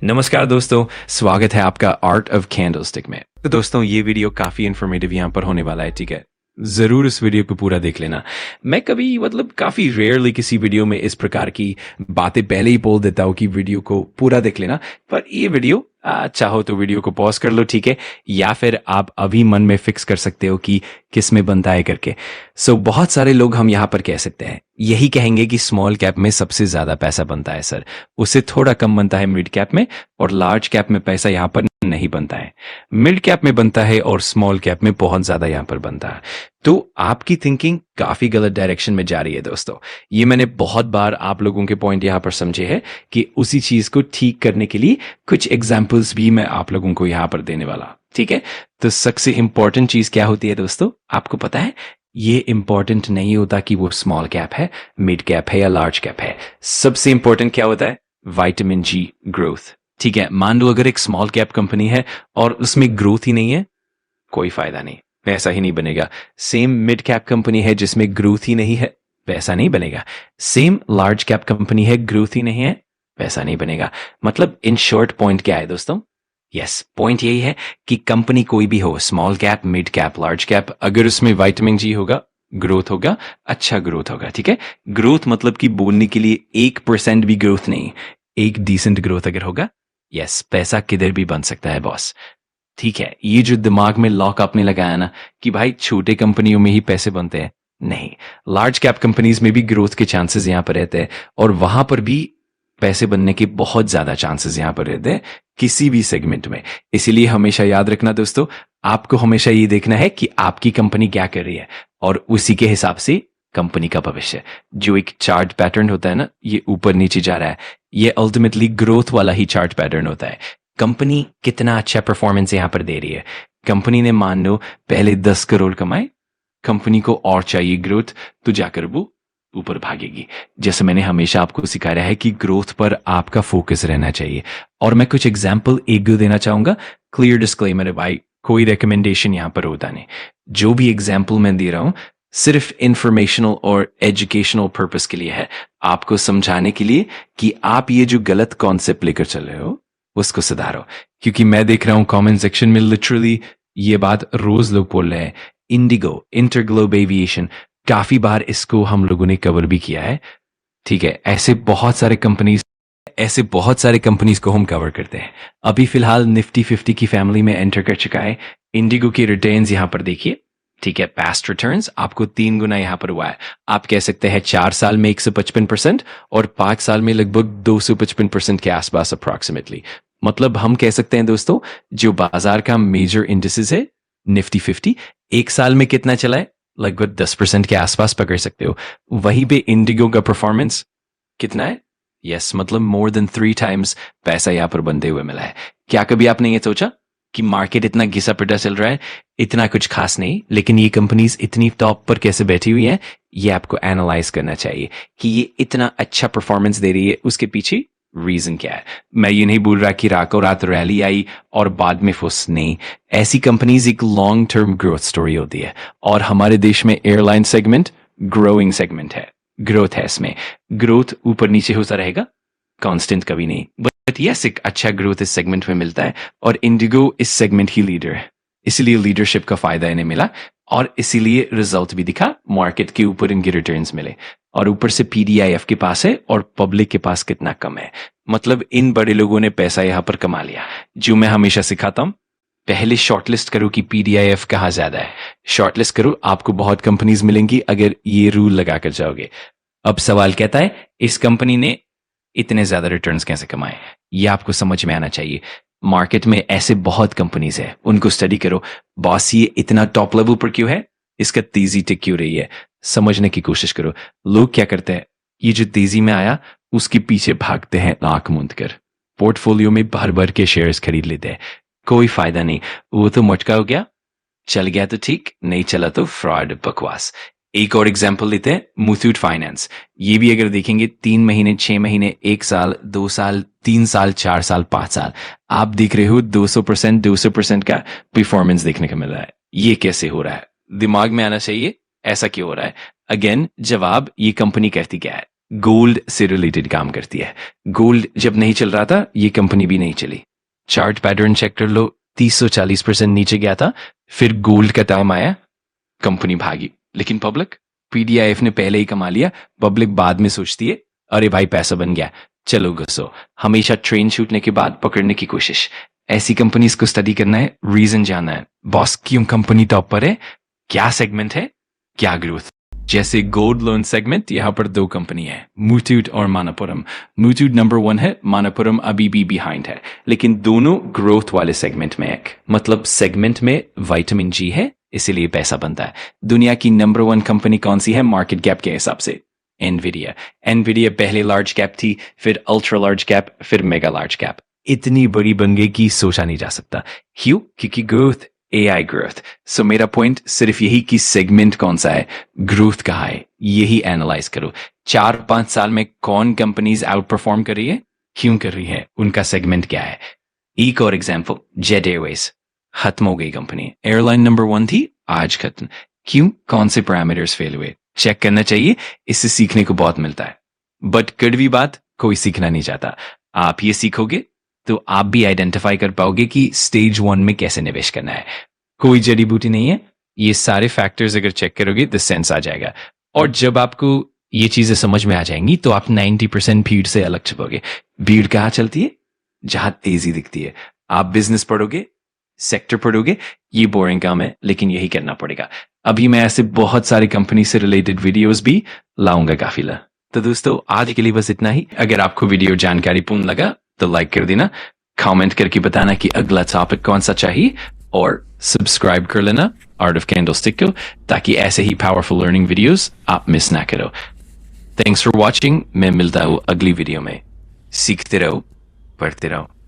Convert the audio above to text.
नमस्कार दोस्तों, स्वागत है आपका आर्ट ऑफ कैंडलस्टिक में। तो दोस्तों, ये वीडियो काफी इन्फॉर्मेटिव यहाँ पर होने वाला है, ठीक है। जरूर इस वीडियो को पूरा देख लेना। मैं कभी काफी रेयरली किसी वीडियो में इस प्रकार की बातें पहले ही बोल देता हूँ कि वीडियो को पूरा देख लेना, पर ये वीडियो चाहो तो वीडियो को पॉज कर लो, ठीक है, या फिर आप अभी मन में फिक्स कर सकते हो कि किस में बनता है करके। बहुत सारे लोग हम यहाँ पर कह सकते हैं, यही कहेंगे कि स्मॉल कैप में सबसे ज्यादा पैसा बनता है सर, उससे थोड़ा कम बनता है मिड कैप में, और लार्ज कैप में पैसा यहाँ पर नहीं बनता है। मिड कैप में बनता है और स्मॉल कैप में बहुत ज्यादा यहाँ पर बनता है। तो आपकी थिंकिंग काफी गलत डायरेक्शन में जा रही है दोस्तों। ये मैंने बहुत बार आप लोगों के पॉइंट यहाँ पर समझे हैं कि उसी चीज को ठीक करने के लिए कुछ एग्जाम्पल्स भी मैं आप लोगों को यहाँ पर देने वाला, ठीक है। तो सबसे इंपॉर्टेंट चीज क्या होती है दोस्तों, आपको पता है? ये इंपॉर्टेंट नहीं होता कि वो स्मॉल कैप है, मिड कैप है या लार्ज कैप है। सबसे इंपॉर्टेंट क्या होता है? विटामिन जी ग्रोथ, ठीक है। मान लो अगर एक स्मॉल कैप कंपनी है और उसमें ग्रोथ ही नहीं है, कोई फायदा नहीं, वैसा ही नहीं बनेगा। सेम मिड कैप कंपनी है जिसमें ग्रोथ ही नहीं है, वैसा नहीं बनेगा। सेम लार्ज कैप कंपनी है, ग्रोथ ही नहीं है, वैसा नहीं बनेगा। मतलब इन शॉर्ट पॉइंट क्या है दोस्तों? यस, पॉइंट यही है कि कंपनी कोई भी हो, small cap, mid cap, large cap, अगर उसमें विटामिन जी होगा, ग्रोथ होगा, अच्छा ग्रोथ होगा, ठीक है। ग्रोथ मतलब कि बोलने के लिए 1% भी ग्रोथ नहीं, एक डिसेंट ग्रोथ अगर होगा, यस, पैसा किधर भी बन सकता है बॉस, ठीक है। ये जो दिमाग में लॉक आपने लगाया ना कि भाई छोटे कंपनियों में ही पैसे बनते हैं, नहीं, लार्ज कैप कंपनीज में भी ग्रोथ के चांसेस यहां पर रहते हैं और वहां पर भी पैसे बनने के बहुत ज्यादा चांसेस यहां पर रहते हैं किसी भी सेगमेंट में। इसीलिए हमेशा याद रखना दोस्तों, आपको हमेशा ये देखना है कि आपकी कंपनी क्या कर रही है और उसी के हिसाब से कंपनी का भविष्य। जो एक चार्ट पैटर्न होता है ना, ये ऊपर नीचे जा रहा है, ये अल्टीमेटली ग्रोथ वाला ही चार्ट पैटर्न होता है। कंपनी कितना अच्छा परफॉर्मेंस यहां पर दे रही है। कंपनी ने मान लो पहले 10 करोड़ कमाए, कंपनी को और चाहिए ग्रोथ, तो जाकर वो ऊपर भागेगी। जैसे मैंने हमेशा आपको सिखाया है कि ग्रोथ पर आपका फोकस रहना चाहिए। और मैं कुछ एग्जाम्पल एक दो देना चाहूंगा। क्लियर डिस्क्लेमर है भाई, कोई रिकमेंडेशन यहां पर होता नहीं। जो भी एग्जाम्पल मैं दे रहा हूं सिर्फ इंफॉर्मेशनल और एजुकेशनल पर्पस के लिए है, आपको समझाने के लिए कि आप ये जो गलत कॉन्सेप्ट लेकर चल रहे हो उसको सुधारो। क्योंकि मैं देख रहा हूं कमेंट सेक्शन में लिटरली ये बात रोज लोग बोल रहे हैं। इंडिगो, इंटरग्लोब एविएशन, काफी बार इसको हम लोगों ने कवर भी किया है, ठीक है। ऐसे बहुत सारे कंपनीज को हम कवर करते हैं। अभी फिलहाल निफ्टी 50 की फैमिली में एंटर कर चुका है। इंडिगो के रिटर्न्स यहां पर देखिए, ठीक है। पास्ट रिटर्न्स आपको 3 गुना यहां पर हुआ है। आप कह सकते हैं 4 साल में 155% और 5 साल में लगभग 255% के आसपास अप्रोक्सीमेटली। मतलब हम कह सकते हैं दोस्तों, जो बाजार का मेजर इंडिसेस है निफ्टी 50, 1 साल में कितना चला है? लगभग 10% के आसपास पकड़ सकते हो। वहीं पे इंडिगो का परफॉर्मेंस कितना है? यस, मतलब मोर देन 3 टाइम्स पैसा यहां पर बनते हुए मिला है। क्या कभी आपने ये सोचा कि मार्केट इतना घिसा पिटा चल रहा है, इतना कुछ खास नहीं, लेकिन ये कंपनीज इतनी टॉप पर कैसे बैठी हुई हैं? ये आपको एनालाइज करना चाहिए कि ये इतना अच्छा परफॉर्मेंस दे रही है, उसके पीछे रीजन क्या है। मैं ये नहीं बोल रहा कि रातों रात रैली आई और बाद में फुस, नहीं। ऐसी कंपनीज एक लॉन्ग टर्म ग्रोथ स्टोरी होती है और हमारे देश में एयरलाइन सेगमेंट ग्रोइंग सेगमेंट है, ग्रोथ है इसमें। ग्रोथ ऊपर नीचे होता रहेगा, कांस्टेंट कभी नहीं, बट यस, एक अच्छा ग्रोथ इस सेगमेंट में मिलता है और इंडिगो इस सेगमेंट की लीडर है। इसीलिए लीडरशिप का फायदा इन्हें मिला और इसीलिए रिजल्ट भी दिखा, मार्केट के ऊपर इनके रिटर्न्स मिले। और ऊपर से पीडीआईएफ के पास है और पब्लिक के पास कितना कम है। मतलब इन बड़े लोगों ने पैसा यहां पर कमा लिया। जो मैं हमेशा सिखाता हूं, पहले शॉर्टलिस्ट करो कि पीडीआईएफ कहाँ ज्यादा है। शॉर्टलिस्ट करो, आपको बहुत कंपनीज मिलेंगी अगर ये रूल लगाकर जाओगे। अब सवाल कहता है, इस कंपनी ने इतने ज्यादा रिटर्न्स कैसे कमाए? ये आपको समझ में आना चाहिए। मार्केट में ऐसे बहुत कंपनीज है, उनको स्टडी करो। बॉस ये इतना टॉप लेवल पर क्यों है? इसका तेजी टिक क्यों रही है? समझने की कोशिश करो। लोग क्या करते हैं, ये जो तेजी में आया उसके पीछे भागते हैं आंख मूंद कर, पोर्टफोलियो में भर भर के शेयर्स खरीद लेते हैं। कोई फायदा नहीं, वो तो मटका हो गया, चल गया तो ठीक, नहीं चला तो फ्रॉड, बकवास। एक और एग्जांपल लेते हैं, मुथूट फाइनेंस। ये भी अगर देखेंगे 3 महीने, 6 महीने, 1 साल, 2 साल, 3 साल, 4 साल, 5 साल, आप देख रहे हो 200% का परफॉर्मेंस देखने को मिल रहा है। ये कैसे हो रहा है? दिमाग में आना चाहिए, ऐसा क्यों हो रहा है? अगेन जवाब, ये कंपनी कहती क्या है? गोल्ड से रिलेटेड काम करती है। गोल्ड जब नहीं चल रहा था ये कंपनी भी नहीं चली। चार्ट पैटर्न चेक कर लो, 30-40% नीचे गया था, फिर गोल्ड का टाइम आया, कंपनी भागी। लेकिन पब्लिक, पीडीआईएफ ने पहले ही कमा लिया, पब्लिक बाद में सोचती है अरे भाई पैसा बन गया, चलो घुसो। हमेशा ट्रेन छूटने के बाद पकड़ने की कोशिश। ऐसी कंपनीज को स्टडी करना है, रीजन जानना है, बॉस क्यों कंपनी टॉप पर है, क्या सेगमेंट है, क्या ग्रोथ। जैसे गोल्ड लोन सेगमेंट, यहाँ पर दो कंपनी है, मुथूट और मानापुरम। मुथूट नंबर 1 है, मानापुरम अभी भी बिहाइंड है, लेकिन दोनों ग्रोथ वाले सेगमेंट में। एक मतलब सेगमेंट में विटामिन जी है, इसीलिए पैसा बनता है। दुनिया की नंबर 1 कंपनी कौन सी है मार्केट कैप के हिसाब से? एनवीडिया। एनवीडिया पहले लार्ज कैप थी, फिर अल्ट्रा लार्ज कैप, फिर मेगा लार्ज कैप। इतनी बड़ी बन गई कि सोचा नहीं जा सकता। क्यों? क्योंकि ग्रोथ, एआई ग्रोथ। सो मेरा पॉइंट सिर्फ यही कि सेगमेंट कौन सा है, ग्रोथ कहाँ है, यही एनालाइज करो। 4-5 साल में कौन कंपनीज आउट परफॉर्म कर रही है, क्यों कर रही है, उनका सेगमेंट क्या है। एक और एग्जाम्पल, जेट एयरवेज खत्म हो गई कंपनी। एयरलाइन नंबर 1 थी, आज खत्म। क्यों? कौन से पैरामीटर्स फेल हुए, चेक करना चाहिए, इससे सीखने को बहुत मिलता है। बट कड़वी बात, कोई सीखना नहीं चाहता। आप ये सीखोगे तो आप भी आइडेंटिफाई कर पाओगे कि स्टेज 1 में कैसे निवेश करना है। कोई जड़ी बूटी नहीं है, ये सारे फैक्टर्स अगर चेक करोगे तो सेंस आ जाएगा। और जब आपको ये चीजें समझ में आ जाएंगी तो आप 90% भीड़ से अलग छपोगे। भीड़ कहाँ चलती है? जहां तेजी दिखती है। आप बिजनेस पढ़ोगे, सेक्टर पढ़ोगे, ये बोरिंग काम है, लेकिन यही करना पड़ेगा। अभी मैं ऐसे बहुत सारी कंपनी से रिलेटेड वीडियोस भी लाऊंगा काफिला। तो दोस्तों आज के लिए बस इतना ही। अगर आपको वीडियो जानकारीपूर्ण लगा तो लाइक कर देना, कमेंट करके बताना कि अगला टॉपिक कौन सा चाहिए, और सब्सक्राइब कर लेना आर्ट ऑफ कैंडलस्टिक को, ताकि ऐसे ही पावरफुल लर्निंग वीडियोस आप मिस ना करो। Thanks for watching. मैं मिलता हूँ अगली वीडियो में। सीखते रहो, पढ़ते रहो।